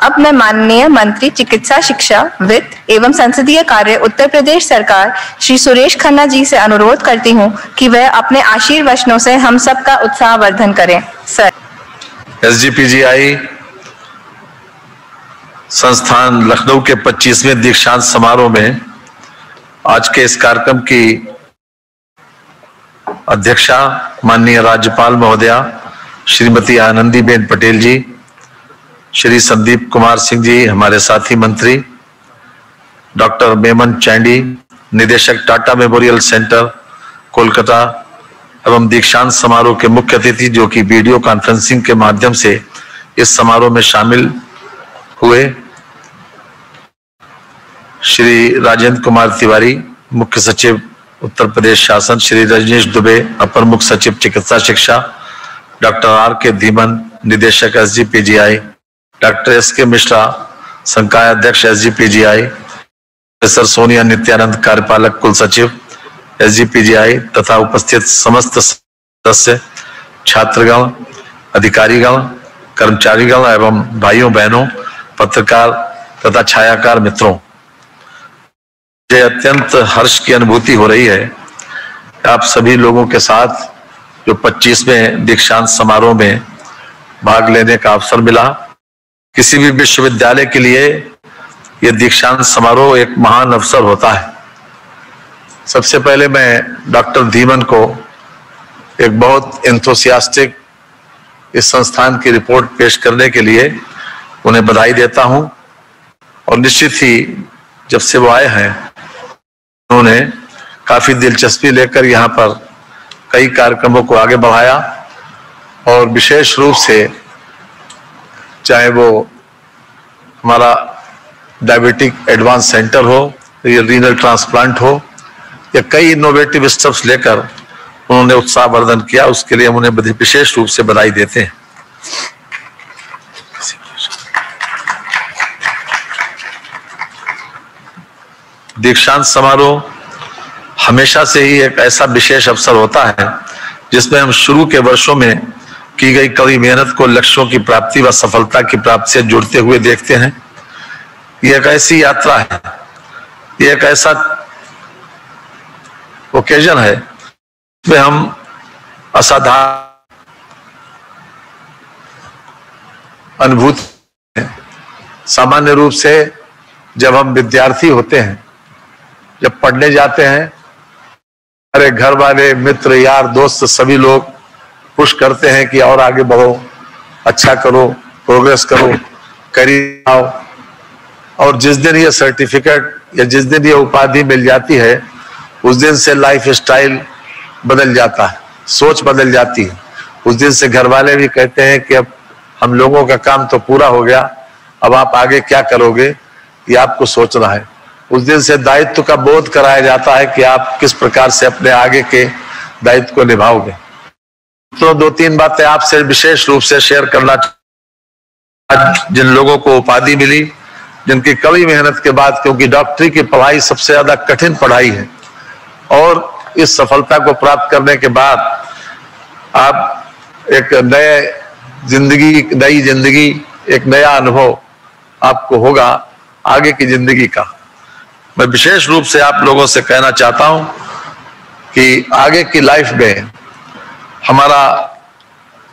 अब मैं माननीय मंत्री चिकित्सा शिक्षा, वित्त एवं संसदीय कार्य उत्तर प्रदेश सरकार श्री सुरेश खन्ना जी से अनुरोध करती हूं कि वह अपने आशीर्वचनों से हम सबका उत्साहवर्धन करें। सर। SGPGI संस्थान लखनऊ के 25वें दीक्षांत समारोह में आज के इस कार्यक्रम की अध्यक्षा माननीय राज्यपाल महोदया श्रीमती आनंदीबेन पटेल जी, श्री संदीप कुमार सिंह जी हमारे साथी मंत्री, डॉक्टर मेमन चैंडी निदेशक टाटा मेमोरियल सेंटर कोलकाता एवं दीक्षांत समारोह के मुख्य अतिथि जो कि वीडियो कॉन्फ्रेंसिंग के माध्यम से इस समारोह में शामिल हुए, श्री राजेंद्र कुमार तिवारी मुख्य सचिव उत्तर प्रदेश शासन, श्री रजनीश दुबे अपर मुख्य सचिव चिकित्सा शिक्षा, डॉक्टर RK धीमन निदेशक SGPGI, डॉक्टर SK मिश्रा संकाय अध्यक्ष SGPGI, प्रोफेसर सोनिया नित्यानंद कार्यपालक कुल सचिव SGPGI तथा उपस्थित समस्त सदस्य, छात्रगण, अधिकारीगण, कर्मचारीगण एवं भाइयों बहनों, पत्रकार तथा छायाकार मित्रों, मुझे अत्यंत हर्ष की अनुभूति हो रही है आप सभी लोगों के साथ जो 25वें दीक्षांत समारोह में भाग लेने का अवसर मिला। किसी भी विश्वविद्यालय के लिए यह दीक्षांत समारोह एक महान अवसर होता है। सबसे पहले मैं डॉक्टर धीमन को एक बहुत एंथुसियास्टिक इस संस्थान की रिपोर्ट पेश करने के लिए उन्हें बधाई देता हूं और निश्चित ही जब से वो आए हैं उन्होंने काफी दिलचस्पी लेकर यहाँ पर कई कार्यक्रमों को आगे बढ़ाया और विशेष रूप से चाहे वो हमारा डायबिटिक एडवांस सेंटर हो या रीनल ट्रांसप्लांट हो या कई इनोवेटिव स्टेप्स लेकर उन्होंने उत्साहवर्धन किया, उसके लिए उन्हें विशेष रूप से बधाई देते हैं। दीक्षांत समारोह हमेशा से ही एक ऐसा विशेष अवसर होता है जिसमें हम शुरू के वर्षों में की गई कड़ी मेहनत को लक्ष्यों की प्राप्ति व सफलता की प्राप्ति से जुड़ते हुए देखते हैं। ये एक ऐसी यात्रा है, ये एक ऐसा ओकेजन है जिसमें हम असाधारण अनुभूति, सामान्य रूप से जब हम विद्यार्थी होते हैं, जब पढ़ने जाते हैं, हमारे घर वाले, मित्र, यार, दोस्त सभी लोग पुश करते हैं कि और आगे बढ़ो, अच्छा करो, प्रोग्रेस करो, करियर आओ। और जिस दिन ये सर्टिफिकेट या जिस दिन ये उपाधि मिल जाती है उस दिन से लाइफ स्टाइल बदल जाता है, सोच बदल जाती है। उस दिन से घर वाले भी कहते हैं कि अब हम लोगों का काम तो पूरा हो गया, अब आप आगे क्या करोगे ये आपको सोचना है। उस दिन से दायित्व का बोध कराया जाता है कि आप किस प्रकार से अपने आगे के दायित्व को निभाओगे। तो 2-3 बातें आपसे विशेष रूप से शेयर करना। आज जिन लोगों को उपाधि मिली, जिनकी कड़ी मेहनत के बाद, क्योंकि डॉक्टरी की पढ़ाई सबसे ज्यादा कठिन पढ़ाई है और इस सफलता को प्राप्त करने के बाद आप एक नई जिंदगी, एक नया अनुभव आपको होगा आगे की जिंदगी का। मैं विशेष रूप से आप लोगों से कहना चाहता हूं कि आगे की लाइफ में हमारा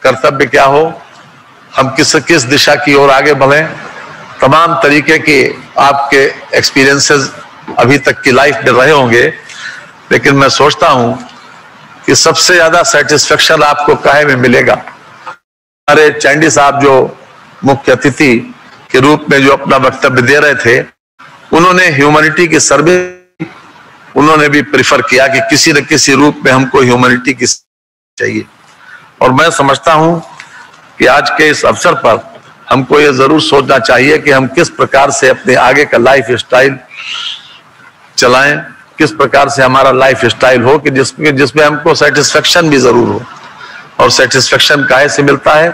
कर्तव्य क्या हो, हम किस दिशा की ओर आगे बढ़ें। तमाम तरीके के आपके एक्सपीरियंसेस अभी तक की लाइफ में रहे होंगे, लेकिन मैं सोचता हूं कि सबसे ज्यादा सेटिस्फेक्शन आपको काहे में मिलेगा। हमारे चैंडी साहब जो मुख्य अतिथि के रूप में जो अपना वक्तव्य दे रहे थे, उन्होंने ह्यूमैनिटी की सर्वे, उन्होंने भी प्रेफर किया कि किसी न किसी रूप में हमको ह्यूमैनिटी की चाहिए। और मैं समझता हूं कि आज के इस अवसर पर हमको ये जरूर सोचना चाहिए कि हम किस प्रकार से अपने आगे का लाइफ स्टाइल चलाएं, किस प्रकार से हमारा लाइफ स्टाइल हो कि जिसमें हमको सेटिस्फेक्शन भी जरूर हो। और सेटिस्फेक्शन काहे से मिलता है?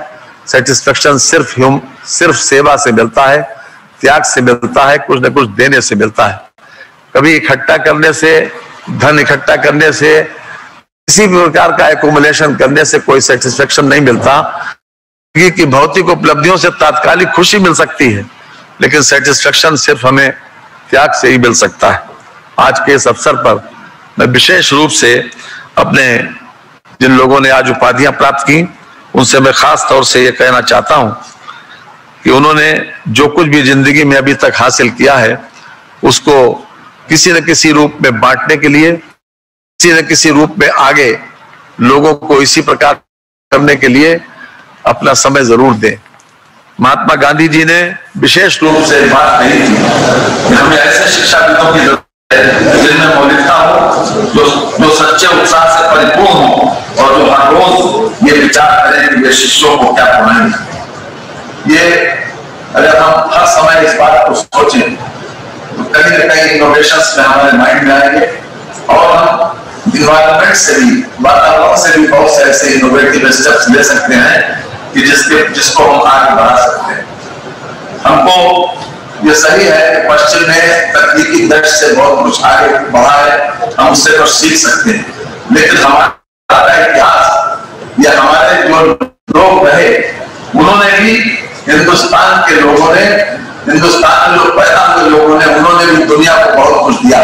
सेटिस्फेक्शन सिर्फ सेवा से मिलता है, त्याग से मिलता है, कुछ न कुछ देने से मिलता है। कभी इकट्ठा करने से, धन इकट्ठा करने से, किसी भी प्रकार का एकोमुलेशन करने से कोई सेटिस्फेक्शन नहीं मिलता। कि भौतिक उपलब्धियों से तात्कालिक खुशी मिल सकती है, लेकिन सेटिस्फेक्शन सिर्फ हमें त्याग से ही मिल सकता है। आज के इस अवसर पर मैं विशेष रूप से अपने जिन लोगों ने आज उपाधियां प्राप्त की उनसे मैं खास तौर से ये कहना चाहता हूं कि उन्होंने जो कुछ भी जिंदगी में अभी तक हासिल किया है उसको किसी न किसी रूप में बांटने के लिए, किसी न किसी रूप में आगे लोगों को इसी प्रकार करने के लिए अपना समय जरूर दें। महात्मा गांधी जी ने विशेष रूप से बात कही थी कि हमें ऐसे शिक्षाविदों की जरूरत है जिनमें मौलिकता हो, जो सच्चे उत्साह से परिपूर्ण हो और जो हर रोज ये विचार करें कि वे शिष्यों को क्या पढ़ाएंगे। ये अगर हम हर समय इस बात को सोचें तो कहीं न कहीं इनोवेशंस में हमारे माइंड में आएंगे और हम इन्वायरमेंट से भी, वातावरण से भी बहुत से ऐसे इनोवेटिव स्टेप्स ले सकते हैं कि जिसको हम आगे बढ़ा सकते हैं। हमको ये सही है कि पश्चिम ने तकनीकी दृष्टि से बहुत कुछ आगे बढ़ा है, हम उससे कुछ सीख सकते हैं, लेकिन हमारा इतिहास या हमारे जो लोग रहे उन्होंने भी, हिंदुस्तान के लोगों ने, हिंदुस्तान में जो पैदा हुए लोगों ने, उन्होंने भी दुनिया को बहुत कुछ दिया।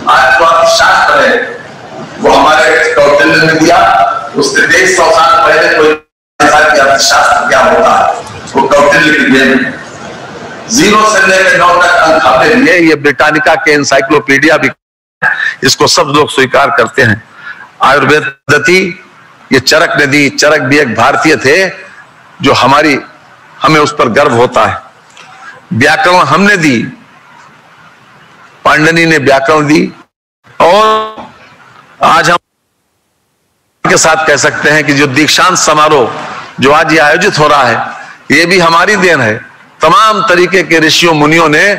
आज जो अर्थशास्त्र है वो हमारे कौटिल्य ने दिया, उससे 150 साल पहले कोई अर्थशास्त्र क्या होता है वो कौटिल्य की देन। 0 से लेकर 9 तक अंक हमने लिए, ये ब्रिटानिका के एनसाइक्लोपीडिया भी, इसको सब लोग स्वीकार करते हैं। आयुर्वेद पद्धति, ये चरक ने दी। चरक भी एक भारतीय थे जो हमें उस पर गर्व होता है। व्याकरण हमने दी, पाणिनि ने व्याकरण दी, और आज हम के साथ कह सकते हैं कि जो दीक्षांत समारोह जो आज ये आयोजित हो रहा है ये भी हमारी देन है। तमाम तरीके के ऋषियों मुनियों ने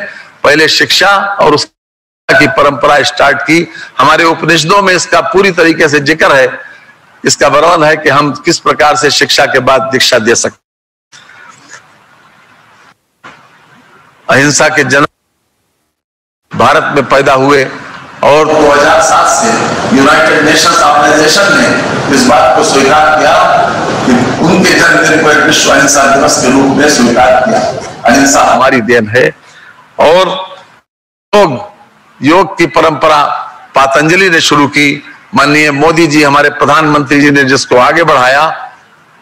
पहले शिक्षा और उसकी परंपरा स्टार्ट की। हमारे उपनिषदों में इसका पूरी तरीके से जिक्र है, इसका वर्णन है कि हम किस प्रकार से शिक्षा के बाद दीक्षा दे सकते। अहिंसा के जन्म भारत में पैदा हुए और 2007 से यूनाइटेड नेशंस ऑर्गेनाइजेशन ने इस बात को स्वीकार किया कि उनके जन्मदिन को एक विश्व अहिंसा दिवस के रूप में स्वीकार किया। अहिंसा हमारी देन है। और योग की परंपरा पतंजलि ने शुरू की, माननीय मोदी जी हमारे प्रधानमंत्री जी ने जिसको आगे बढ़ाया।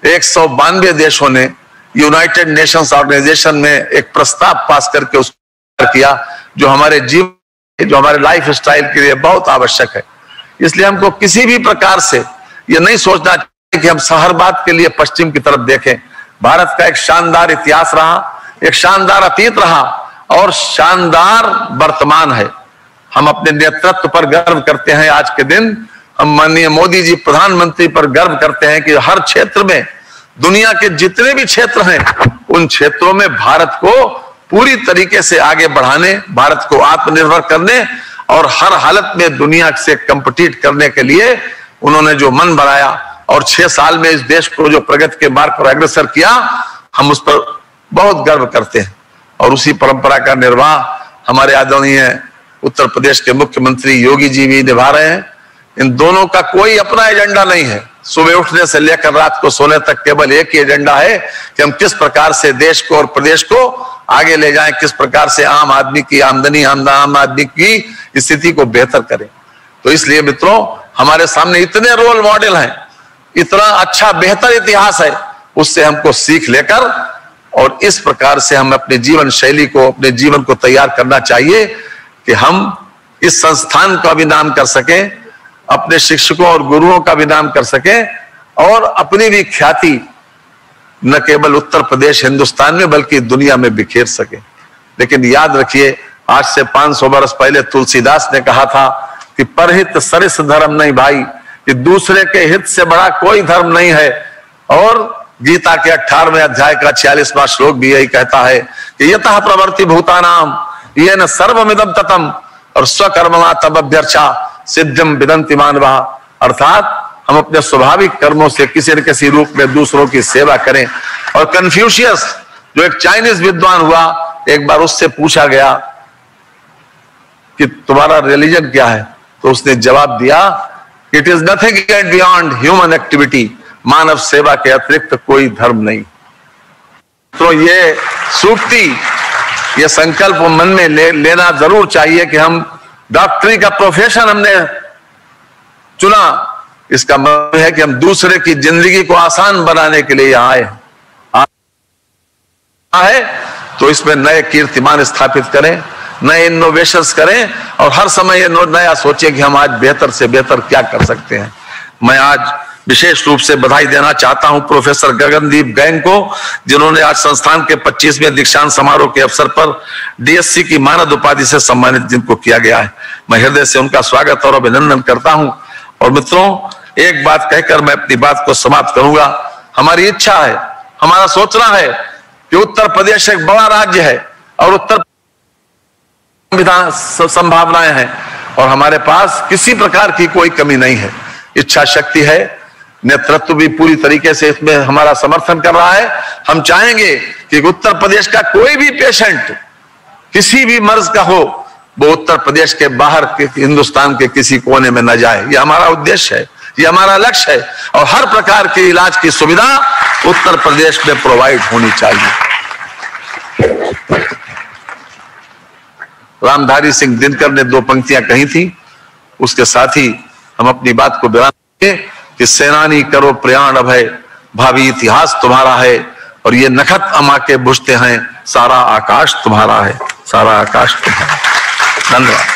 192 देशों ने यूनाइटेड नेशंस ऑर्गेनाइजेशन में एक प्रस्ताव पास करके उसको किया, जो हमारे जीवन, जो हमारे लाइफ स्टाइल के लिए बहुत आवश्यक है। इसलिए हमको किसी भी प्रकार से ये नहीं सोचना चाहिए कि हम सहरबाद के लिए पश्चिम की तरफ देखें। भारत का एक शानदार इतिहास रहा, एक शानदार अतीत रहा और शानदार वर्तमान है। हम अपने नेतृत्व पर गर्व करते हैं। आज के दिन हम माननीय मोदी जी प्रधानमंत्री पर गर्व करते हैं कि हर क्षेत्र में, दुनिया के जितने भी क्षेत्र हैं उन क्षेत्रों में भारत को पूरी तरीके से आगे बढ़ाने, भारत को आत्मनिर्भर करने और हर हालत में दुनिया से कंपीट करने के लिए उन्होंने जो मन बनाया और 6 साल में इस देश को जो प्रगति के मार्ग पर अग्रसर किया, हम उस पर बहुत गर्व करते हैं। और उसी परंपरा का निर्वाह हमारे आदरणीय उत्तर प्रदेश के मुख्यमंत्री योगी जी भी निभा रहे हैं। इन दोनों का कोई अपना एजेंडा नहीं है। सुबह उठने से लेकर रात को सोने तक केवल एक ही एजेंडा है कि हम किस प्रकार से देश को और प्रदेश को आगे ले जाएं, किस प्रकार से आम आदमी की आमदनी, आम आदमी की स्थिति को बेहतर करें। तो इसलिए मित्रों, हमारे सामने इतने रोल मॉडल हैं, इतना अच्छा बेहतर इतिहास है, उससे हमको सीख लेकर और इस प्रकार से हम अपने जीवन शैली को, अपने जीवन को तैयार करना चाहिए कि हम इस संस्थान का भी नाम कर सकें, अपने शिक्षकों और गुरुओं का भी नाम कर सकें और अपनी भी ख्याति न केवल उत्तर प्रदेश हिंदुस्तान में बल्कि दुनिया में बिखेर सके। लेकिन याद रखिए, आज से 500 वर्ष पहले तुलसीदास ने कहा था कि परहित सरिस धर्म नहीं भाई, कि दूसरे के हित से बड़ा कोई धर्म नहीं है। और गीता के 18वें अध्याय का 46वां श्लोक भी यही कहता है कि यतः प्रवर्ति भूतानाम येन सर्वमिदं ततम् और स्वकर्मणा तदभ्यर्चा सिद्धिं विदन्ति मानवा। अर्थात हम अपने स्वाभाविक कर्मों से किसी न किसी रूप में दूसरों की सेवा करें। और कन्फ्यूशियस जो एक चाइनीज विद्वान हुआ, एक बार उससे पूछा गया कि तुम्हारा रिलीजन क्या है, तो उसने जवाब दिया, it is nothing beyond human activity, मानव सेवा के अतिरिक्त कोई धर्म नहीं। तो ये सूक्ति ये संकल्प मन में लेना जरूर चाहिए कि हम डॉक्टरी का प्रोफेशन हमने चुना, इसका मतलब है कि हम दूसरे की जिंदगी को आसान बनाने के लिए यहाँ आए तो इसमें नए कीर्तिमान स्थापित करें, नए इनोवेशंस करें और हर समय ये नया सोचें कि हम आज बेहतर से बेहतर क्या कर सकते हैं। मैं आज विशेष रूप से बधाई देना चाहता हूं प्रोफेसर गगनदीप गैंग को, जिन्होंने आज संस्थान के 25वें दीक्षांत समारोह के अवसर पर डीएससी की मानद उपाधि से सम्मानित जिनको किया गया है। मैं हृदय से उनका स्वागत और अभिनंदन करता हूं। और मित्रों, एक बात कहकर मैं अपनी बात को समाप्त करूंगा। हमारी इच्छा है, हमारा सोचना है कि उत्तर प्रदेश एक बड़ा राज्य है और उत्तर विधान संभावनाएं हैं और हमारे पास किसी प्रकार की कोई कमी नहीं है। इच्छा शक्ति है, नेतृत्व भी पूरी तरीके से इसमें हमारा समर्थन कर रहा है। हम चाहेंगे कि उत्तर प्रदेश का कोई भी पेशेंट किसी भी मर्ज का हो वो उत्तर प्रदेश के बाहर के हिंदुस्तान के किसी कोने में न जाए। ये हमारा उद्देश्य है, ये हमारा लक्ष्य है और हर प्रकार के इलाज की सुविधा उत्तर प्रदेश में प्रोवाइड होनी चाहिए। रामधारी सिंह दिनकर ने 2 पंक्तियां कही थी, उसके साथ ही हम अपनी बात को विराम देंगे कि सेनानी करो प्रयाण अभय, भावी इतिहास तुम्हारा है और ये नखत अमा के बुझते हैं, सारा आकाश तुम्हारा है, सारा आकाश तुम्हारा। धन्यवाद।